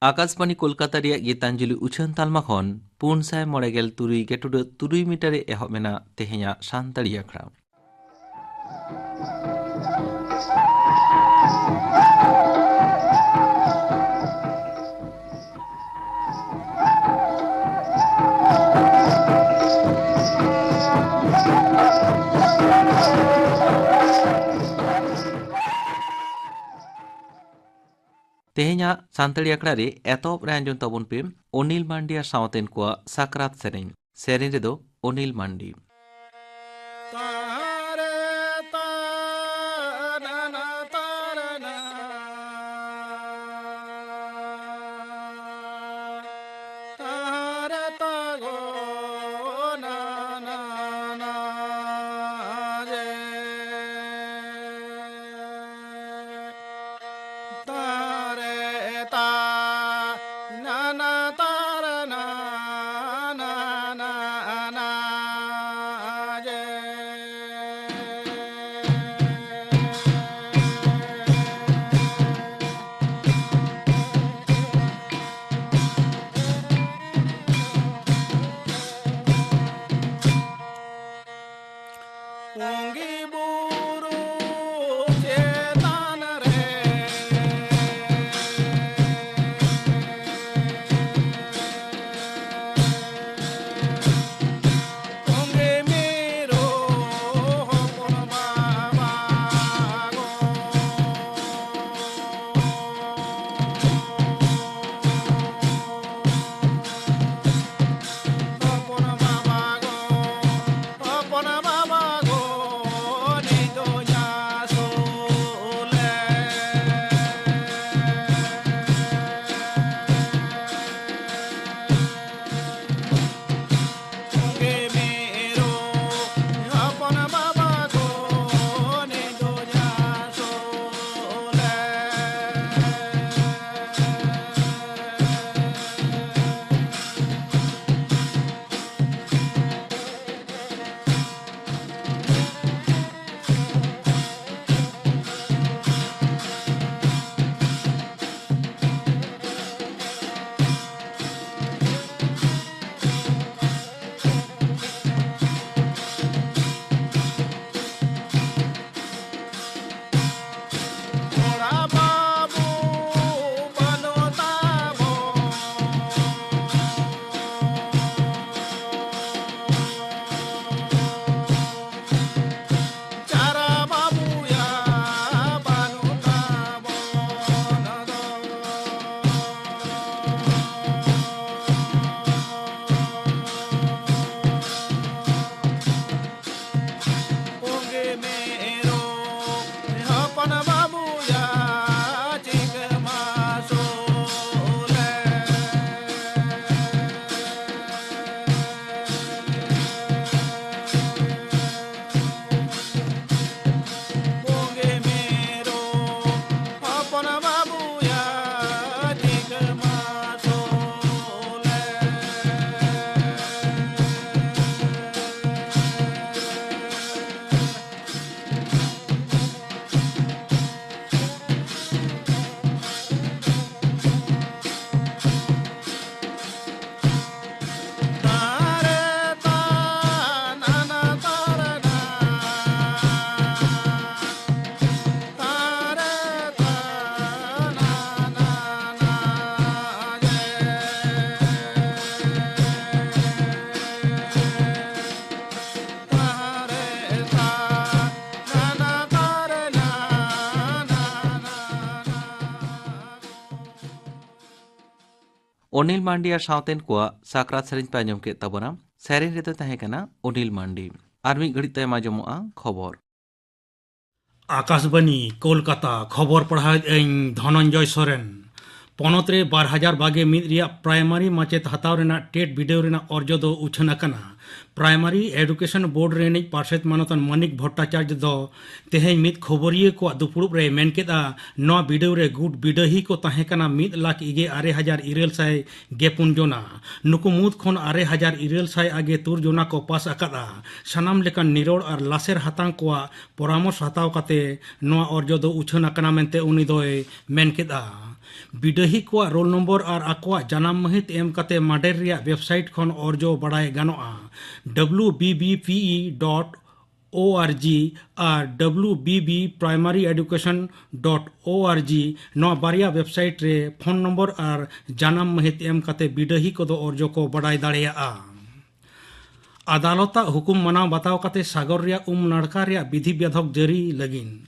आकाशवाणी कोलकाता रिया गीतांजलि उछान तालमा खन 493.7 मीटर एहब मेना तेहेया सानताड़ी आखड़ा। तेहेया सानताड़ी आखड़ा रे एतोब रे आंजम ताबन पे अनिल मांडिया सावतेन को साकरात सेरेन रे दो अनिल मांडी। अनिल मांडी और सावतेन को साकरात सेरेन पे आंजम के तबना सेरेन रे तहे कना अनिल मांडी और मिद घड़ी तय आंजमोआ खबर। आकाशवाणी कोलकाता खबर पढ़ा धनंजय सोरेन पनत रे 2021 प्राइमारी माचेत हताव रेना टेट बिडेव रेना अर्जो दो उछन अकना। प्राइमरी एडुकेशन बोर्ड रेनिज पार्षद मानतन मनिक भट्टाचार्य दो तेहें मित खबरिये को दुपुड़ुब रे मेन केदा नवा बिडव रे गुड बिडही को तहेकना 1,24,000 इरेल साय गेपुन जोना नुकु मुद खन 6,000 साय आगे तुर जोना को पास अकादा सनाम लेकन निरोड़ और लासेर हातांग को परामर्श हताव काते नवा अर्जो दो उछन अकना मेनते उनी दोय मेन केदा बिडही को रोल नंबर और आकवा जनाम महित एम काते माडेर रिया वेबसाइट खन अर्जो बड़ाय गानोआ wbbpe.org और wbbprimaryeducation.org नवा बारिया वेबसाइट रे फोन नंबर और जनाम महित एम काते बिडही को दो अर्जो को बड़ाय दाड़ेया अदालता हुकुम मनाव बताव काते सागर रिया नाड़का रिया विधि व्यधक जारी लगिन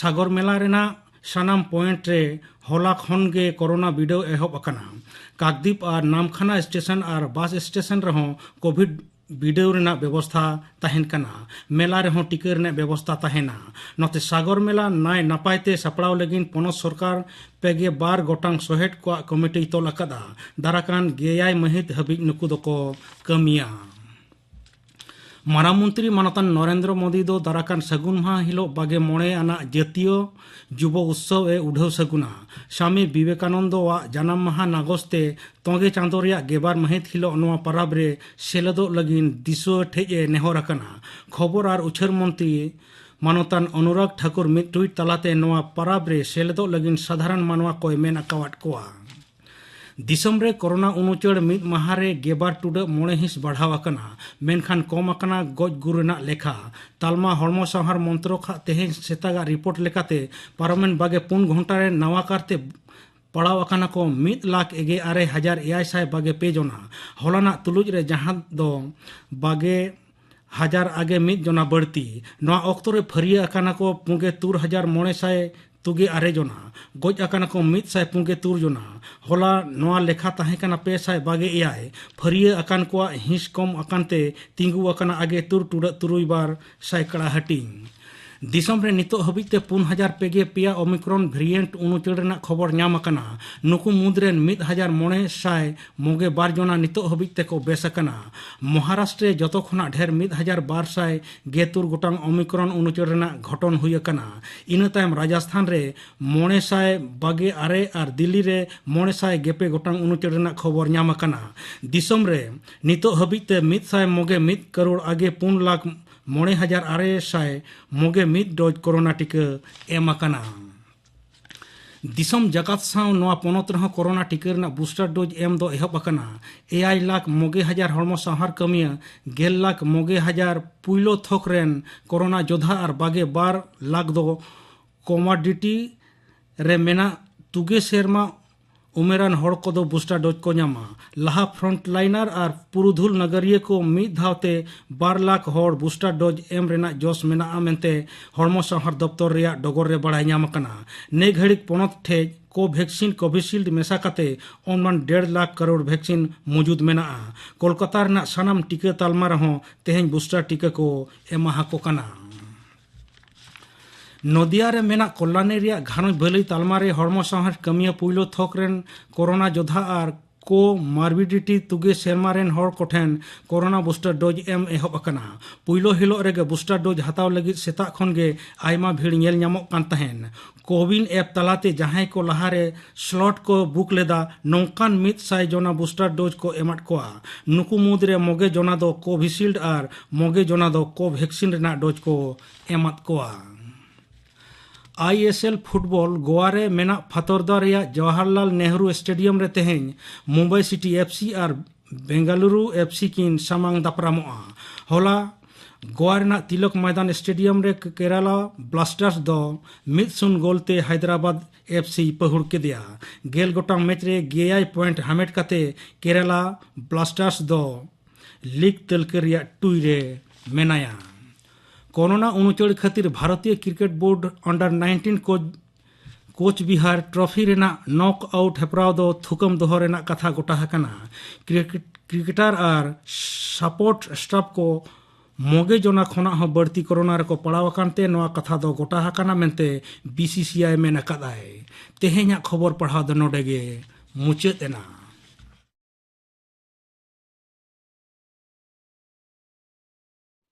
सागर मेला रेना सानाम पॉइंट रे होला खन गे कोरोना बिडो एहब अकना काकदीप और नामखाना स्टेशन और बस स्टेशन रहो कोविड बिडो रेना व्यवस्था तहन कना मेला रहो टिका रेना व्यवस्था तहना नते सागर मेला नाय नापायते सपड़ाव लगिन पोनस सरकार पेगे 12 गोटांग सोहेट को कमिटी तोल अकदा दाराकान गेयाय महित हबि नुकु दको कमिया मारामंत्री मानतान नरेंद्र मोदी दो दाराकान सगुन माह हिलो बागे मोड़े आना जातीय युव उत्सव ए उढ़व सगुना स्वामी विवेकानंद जनाम माह नागस्ते तोगे चांदो रिया गेबार महित हिलो नवा परब रे सेलेदो लगिन दिसो ठेजे नेहर अकना खबर और उछर मंत्री मानतान अनुराग ठाकुर मिद ट्वीट तलाते नवा परब रे सेलेदो लगिन साधारण मानवा कोय मेन अकावाट कोआ दिसम रे कोरोना उनुचड़ मिद माहारे गेबार टुड मोड़े हिस बढ़ाव अकना मेनखान कम अकना गज गुरुना लेखा तालमा हड़मो संहार मंत्रो खा तेहें सेतागा रिपोर्ट लेकाते पारमेन बागे 4 घंटा रे नवा करते पड़ाव अकना को 1,24,000 बागे पेजना हलाना तुलुज रे जहां दो बागे हजार आगे मिद जना बढ़ती नवा ऑक्टो रे फरिया अकना को 3,900 तुगे आरे जना गज अकना को 100 जना होला नवा लेखा तहे कना 500 फरिया अकान को हिंस कम अकानते तिंगु अकना आगे तुरुई बार सैकड़ा हटिंग दिसम रे नितो हबिते 4,000 पेगे पिया ओमिक्रॉन वेरिएंट उनुचड़ रेना खबर नाम अकना नुकु मुद्रेन 1,900 मोगे 2 जना नितो हबिते को बेस अकना महाराष्ट्र जतो खना ढेर 1,200 गोटांग ओमिक्रॉन उनुचड़ रेना घटन हुई अकना इन तायम राजस्थान रे 922 और दिल्ली रे 900 गोटांग उनुचड़ रेना खबर नाम अकना दिसम रे नितो हबिते 100 मोगे 1 करोड़ आगे 4,09,600 मोगे 1 डोज कोरोना टीका एम अकना दिसम जगत साव नवा पोनत रह कोरोना टीका रेना बूस्टर डोज एम दो एहब अकना 9 लाख मोगे हजार हड़मो संहार कमिया 10 लाख मोगे हजार पुइलो थोक रेन कोरोना योद्धा और बागे 12 लाख दो कमोडिटी रे मेना तुगे सेरमा उमेरान हड़ को दो बूस्टर डोज को नामा लहा फ्रंटलाइनर और पुरुधुल नगरिया को मिद धावते 12 लाख हड़ बूस्टर डोज एम रेना जोश मेना मेनते हड़मो संहार दफ्तर रिया डगर रे बढ़ाई नाम कना ने घड़िक पोनत ठे को वैक्सीन कोविशील्ड मेसा काते ओनमान 1.5 लाख करोड़ वैक्सीन मौजूद मेना कोलकाता रेना सनाम टीका तालमा रहो तेहें बूस्टर टीका को एमा हाको कना नदिया रे मेना कल्याणी रिया घानोज भलई तालमा रे हड़मो संहार कमिया पुइलो थोक रेन कोरोना योद्धा और को मार्बिडिटी तुगे सेरमा रेन हड़ कोठेन कोरोना बूस्टर डोज एम एहब अकना पुइलो हिलो रेगे बूस्टर डोज हताव लगित सेता खन गे आयमा भीड़ नेल ᱧᱟᱢᱚᱜ कान तहेन कोविन ऐप तलाते जहां को लहारे स्लॉट को बुक लेदा नौकान 100 जोना बूस्टर डोज को एमट कोआ नुकु मुद्रे मोगे जोना दो कोविशील्ड और मोगे जोना दो कोवैक्सीन रेना डोज को एमत कोआ ISL फुटबॉल गोवा रे मेना फतोरदा रिया जवाहरलाल नेहरू स्टेडियम रे तेहें मुंबई सिटी FC और बेंगलुरु FC किन सामांग दापरामोआ होला गोवा रेना तिलक मैदान स्टेडियम रे केरला ब्लास्टर्स दो 1-0 गोलते हैदराबाद FC पहुड़ के दिया गेल गोटांग मैच रे 9 पॉइंट हामेट काते केरला ब्लास्टर्स दो लीग तलके रिया टुई रे मेनाया कोरोना उनुचड़ खातिर भारतीय cricket board under 19 coach Bihar trophy रेना नॉक आउट हेपराव दो थुकम दोहो रेना कथा गोटा हकना क्रिकेटर और सपोर्ट स्टाफ को मोगे जोना खोना हो बढ़ती कोरोना रे को पड़ाव कानते नवा कथा दो गोटा हकना मेनते BCCI मेन अकादाय तेहेኛ खबर पढ़ा दो नोडेगे मुचाद एना।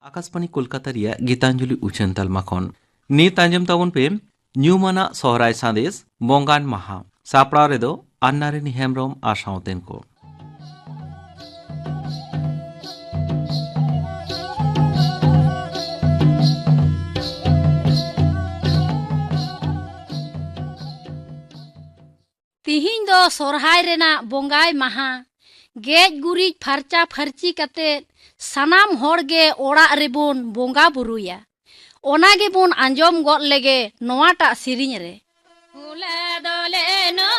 आकाशवाणी कोलकाता रिया गीतांजलि उछन तालमा खन नीत आंजम ताबन पे न्यूमाना सोहराय संदेश बंगान माहा सापड़ा रेदो अन्नारेनी हेमब्रम आ सावतेन को तिहिन दो सोरहाय रेना बोंगाय माहा गेज गुरिज फरचा फरची कते सनाम होड़गे ओड़ा रेबुन बोंगा बुरुया ओनागे बुन आंजम गद लेगे नोवाटा सिरिñ रे हुला दोले नो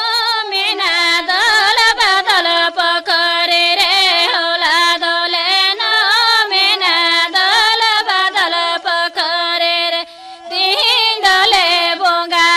मेना दल बदल पकरे रे हुला दोले नो मेना दल बदल पकरे रे तिहिन दोले बोंगा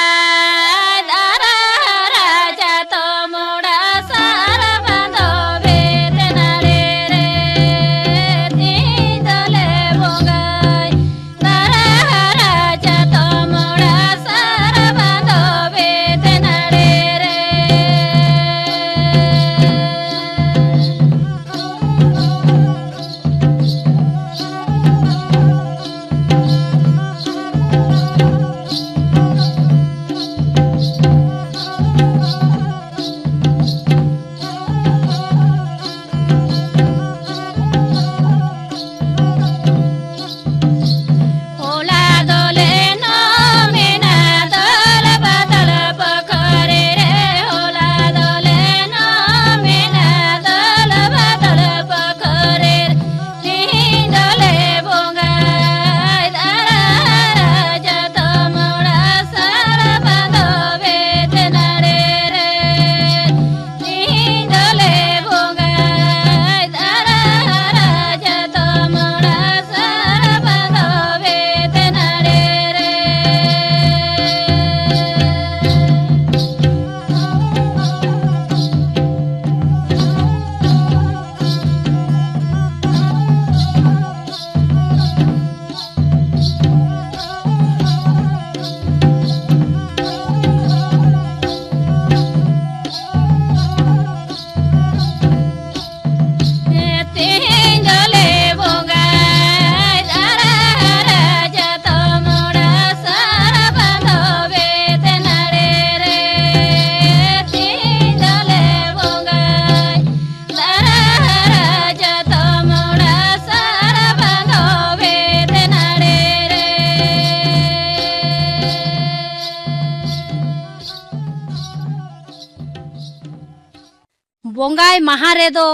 बोंगाय माहा रेदो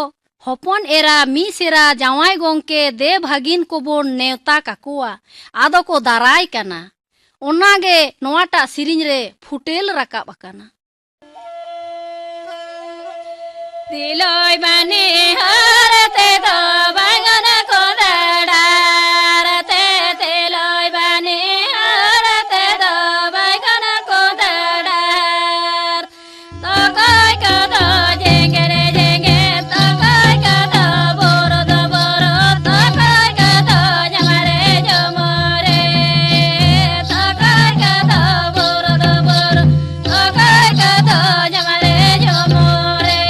हपन एरा मिसेरा जावाय गोंके दे भागिन को बोन नेवता काकुआ आदो को दाराय कना ओनागे नोवाटा सिरिñ रे फुटेल रकाब अकाना दिलोय बानी हरते दो बांगन को दडारते दिलोय बानी हरते दो बांगन को दडार तो कोई को दो जेंगे रे जेंगे तो कोई को दो बोरो तो कोई को दो जमारे जमरे तो कोई को दो बोरो तो कोई को दो जमारे जमरे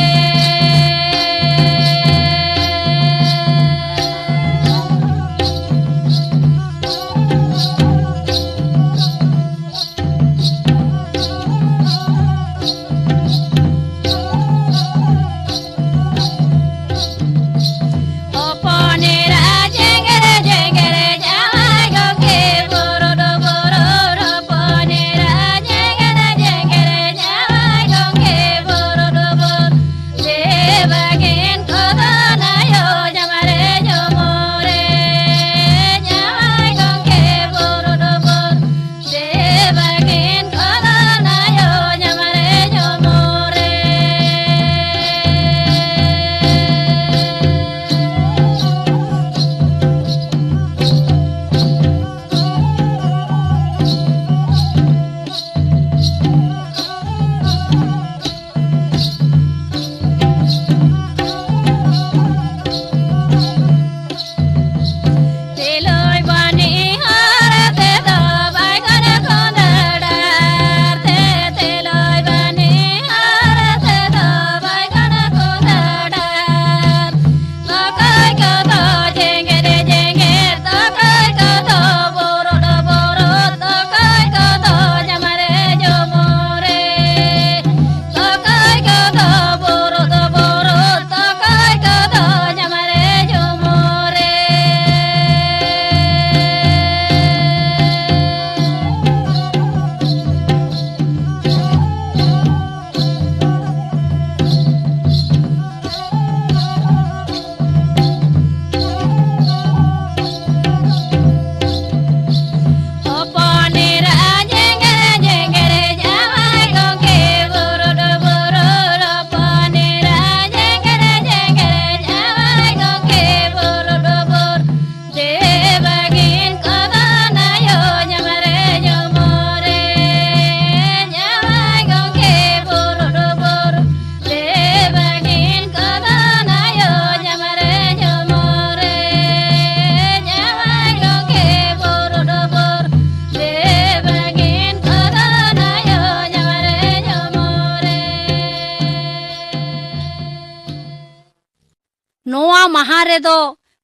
maha redo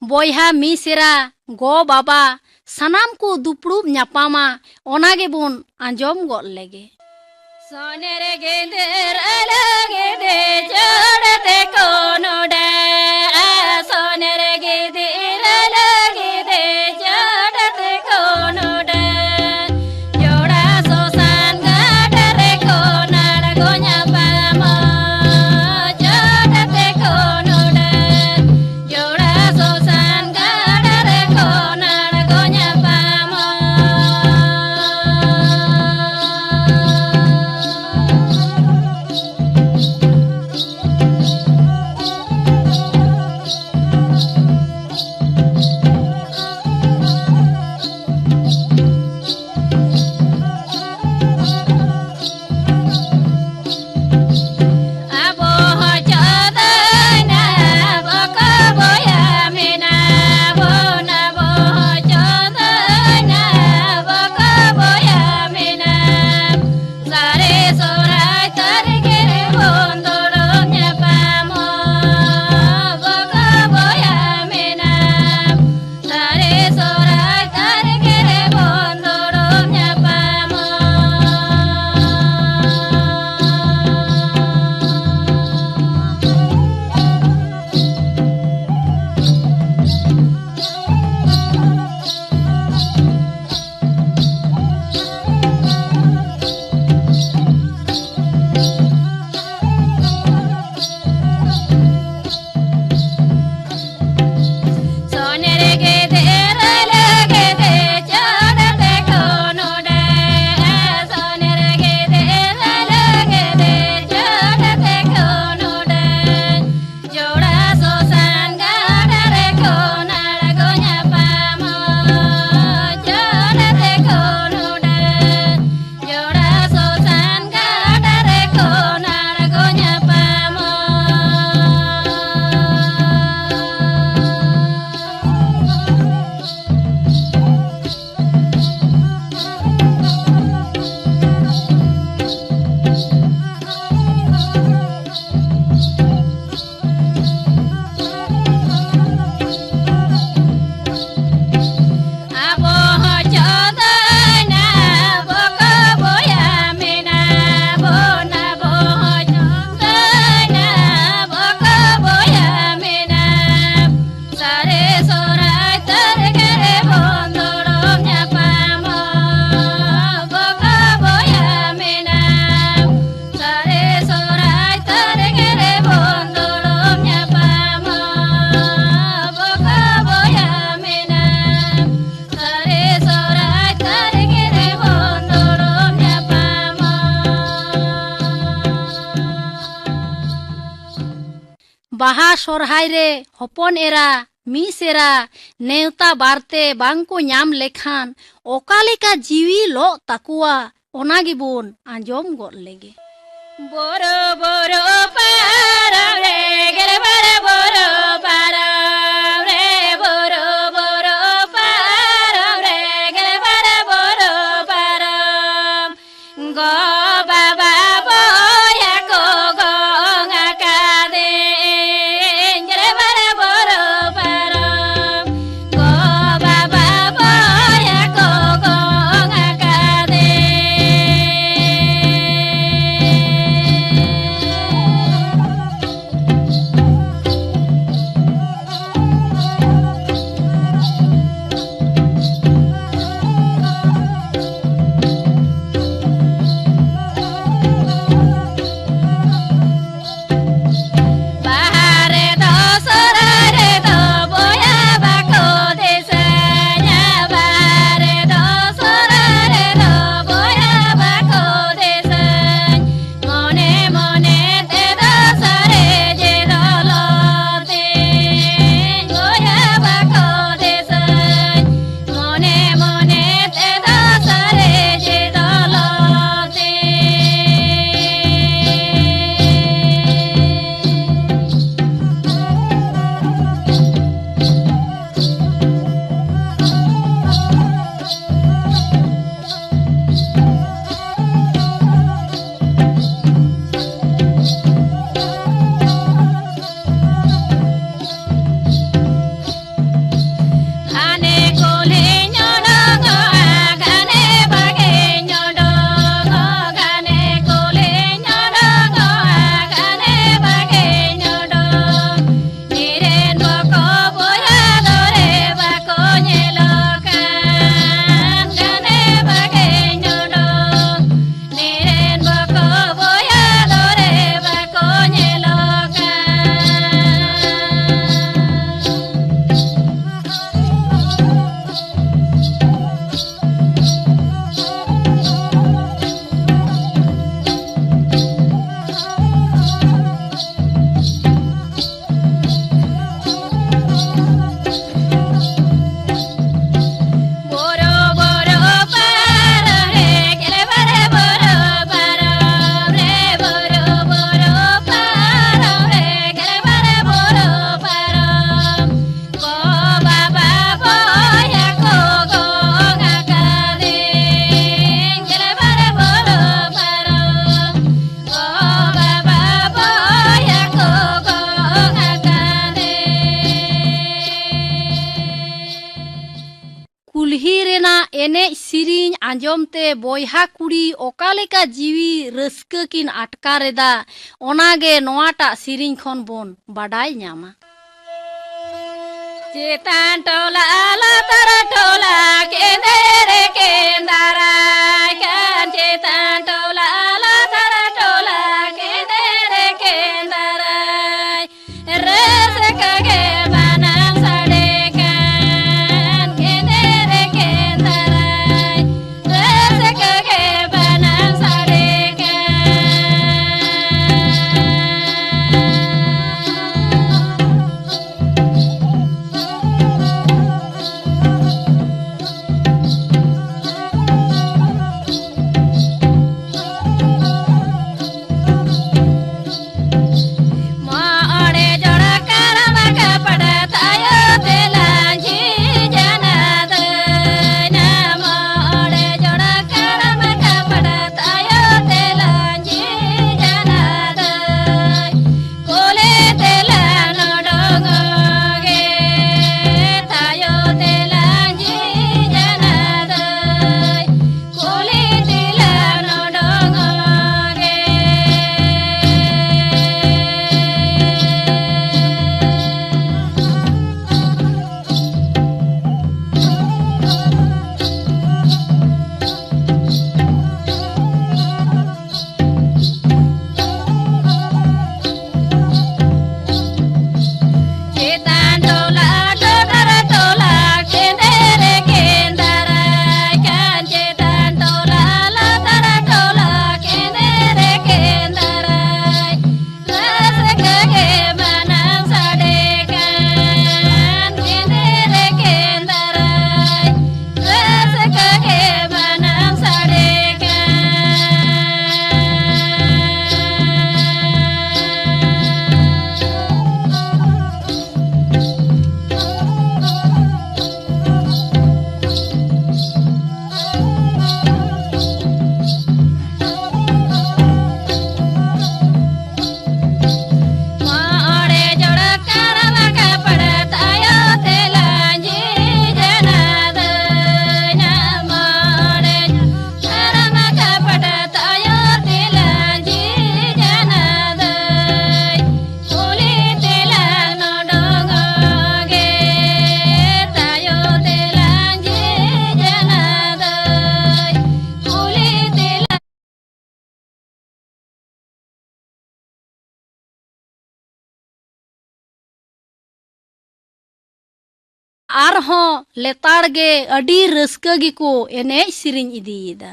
boyha misera go baba sanam ku duprub nyapama ona gebun anjom gol lege. Sonere geder alage de jodate kono da sonere geder alage de jodate kono da joda sosan gadare kona gonya pama jodate kono da joda sosan gadare kona gonya pama. Baha sorhai re hopon era misera neuta barte bangko nyam lekhan okaleka jiwi lo takua ona gibun anjom gol lege. Boro boro para re gere bara boro para re boro boro para re gere bara boro para go baba boya ko go ngakade gere bara boro para go baba boya ko go ngakade. सिरिंग आंजमते बोयहा कुड़ी ओकालेका जीवी Ruska किन आटकारेदा ओनागे नोआटा सिरिंग खन bone बाडाय Nyama चेतान टोला आला तारा टोला केंदरे केंदारा कान चेतान टोला आला तारा टोला केंदरे केंदारा रस कगे बनम सड़े कान केंदरे केंदारा रस कगे बनम सड़े आरहों लेताड़गे अडी रस्का गिको एने सिरिंग इदीदा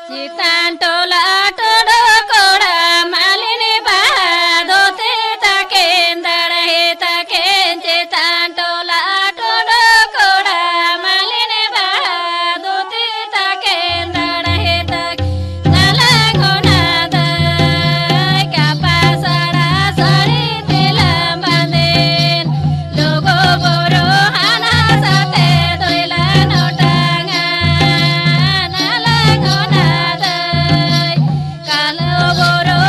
चितान टोला टोडो कोड़ा मालिनी बादोते ताकेंदड़ हे ताकें चितान टोला टोडो कोड़ा मालिनी बादोते ताकेंदड़ हे ताक नला गोनादा कापासड़ा सड़ी तिलम बंदेन लोगो बोरो हाना साते दोइला नोटांगा नला गोनादा कालो बोरो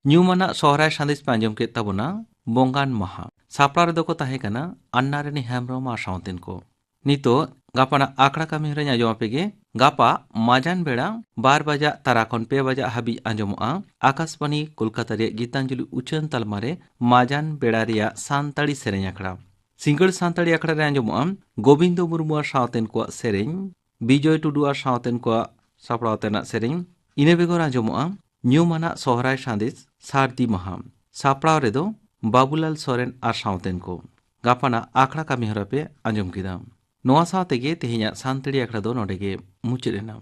ᱧᱩᱢᱟᱱᱟᱜ ᱥᱚᱦᱨᱟᱭ ᱥᱟᱸᱫᱮᱥ ᱯᱮ ᱟᱸᱡᱚᱢ ᱠᱮᱫ ᱛᱟᱵᱚᱱᱟ ᱵᱚᱸᱜᱟᱱ ᱢᱟᱦᱟ ᱥᱟᱯᱲᱟᱣ ᱨᱮᱫᱚ ᱠᱚ ᱛᱟᱦᱮᱸ ᱠᱟᱱᱟ अन्नारेनी हेम्ब्रम ᱟᱨ ᱥᱟᱶᱛᱮᱱ ᱠᱚ। ᱱᱤᱛᱚᱜ ᱜᱟᱯᱟᱱᱟᱜ ᱟᱠᱷᱲᱟ ᱠᱟᱹᱢᱤ ᱦᱚᱨᱟᱧ ᱟᱸᱡᱚᱢ ᱟᱯᱮᱜᱮ। ᱜᱟᱯᱟ ᱢᱟᱡᱟᱱ ᱵᱮᱲᱟ 2 ᱵᱟᱡᱟᱜ ᱛᱟᱨᱟ ᱠᱷᱚᱱ 2 ᱵᱟᱡᱟᱜ ᱦᱟᱹᱵᱤᱡ ᱟᱸᱡᱚᱢᱚᱜᱼᱟ ᱟᱠᱟশবাণী ᱠᱳᱞᱠᱟᱛᱟ ᱨᱮᱭᱟᱜ ᱜীतांजलि ᱩᱪᱷᱟᱹᱱ ᱛᱟᱞᱢᱟᱨᱮ ᱢᱟᱡᱟᱱ ᱵᱮᱲᱟ ᱨᱮᱭᱟᱜ ᱥᱟᱱᱛᱟᱲᱤ ᱥᱮᱨᱮᱧ ᱟᱠᱷᱲᱟ। ᱥᱤᱸᱜᱟᱹᱲ ᱥᱟᱱᱛᱟᱲᱤ ᱟᱠᱷᱲᱟ ᱨᱮ ᱟᱸᱡᱚᱢᱚᱜᱼᱟ ᱜᱳᱵᱤᱱᱫᱚ ᱢᱩᱨᱢᱩ ᱟᱨ ᱥᱟᱶᱛᱮᱱ ᱠᱚᱣᱟᱜ ᱥᱮᱨᱮᱧ ᱵᱤᱡᱚᱭ ᱴᱩᱰᱩ ᱟᱨ ᱥᱟᱶᱛᱮᱱ ᱠᱚᱣᱟᱜ ᱥᱟᱯᱲᱟᱣ ᱛᱮᱱᱟᱜ ᱥᱮᱨᱮᱧ। ᱤᱱᱟᱹ ᱵᱮᱜᱚᱨ ᱟᱸᱡᱚᱢᱚᱜᱼᱟ ᱧᱩᱢᱟᱱᱟᱜ ᱥᱚᱦᱨᱟᱭ ᱥᱟᱸᱫᱮᱥ ᱥᱟᱨᱫᱤ ᱢᱟᱦᱟ ᱥᱟᱯᱲᱟᱣ ᱨᱮᱫᱚ ᱵᱟᱵᱩᱞᱟᱞ ᱥᱚᱨᱮᱱ ᱟᱨ ᱥᱟᱶᱛᱮᱱ ᱠᱚ। ᱜᱟᱯᱟᱱᱟᱜ ᱟᱠᱷᱲᱟ ᱠᱟᱹᱢᱤ ᱦᱚᱨᱟ ᱯᱮ ᱟᱸᱡᱚᱢ ᱠᱮᱫᱟ। ᱱᱚᱣᱟ ᱥᱟᱶᱛᱮᱜᱮ ᱛᱮᱦᱮᱧᱟᱜ ᱥᱟᱱᱛᱟᱲᱤ ᱟᱠᱷᱲᱟ ᱫᱚ ᱱᱚᱰᱮ ᱜᱮ ᱢᱩᱪᱟᱹᱫ ᱮᱱᱟ।